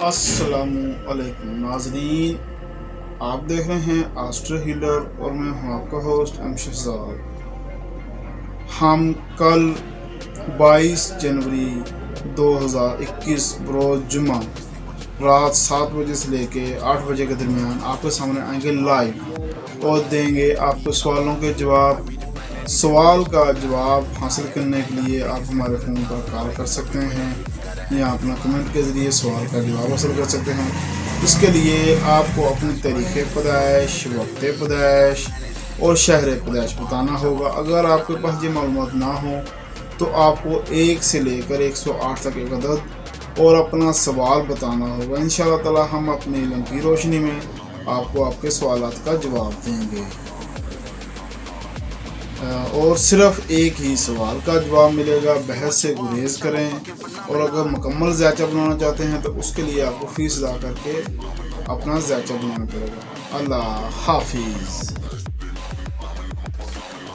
अस्सलाम वालेकुम नाजरीन, आप देख रहे हैं आस्ट्रो हीलर और मैं हूं आपका होस्ट एम शहजाद। हम कल 22 जनवरी 2021 बरोज जुम्मा रात 7 बजे से लेके 8 बजे के दरमियान आपके सामने आएंगे लाइव और देंगे आपको सवालों के जवाब। सवाल का जवाब हासिल करने के लिए आप हमारे फ़ोन पर कॉल कर सकते हैं या अपना कमेंट के ज़रिए सवाल का जवाब हासिल कर सकते हैं। इसके लिए आपको अपनी तारीख़ पैदाइश, वक्त पैदाइश और शहर पैदाइश बताना होगा। अगर आपके पास ये मालूमात ना हो तो आपको 1 से लेकर 108 तक एक अदद और अपना सवाल बताना होगा। इंशाअल्लाह ताला हम अपने इल्म की रोशनी में आपको आपके सवालात का जवाब देंगे और सिर्फ एक ही सवाल का जवाब मिलेगा। बहस से गुरेज करें और अगर मुकम्मल ज़ायचा बनाना चाहते हैं तो उसके लिए आपको फ़ीस अदा करके अपना ज़ायचा बनाना पड़ेगा। अल्लाह हाफिज़।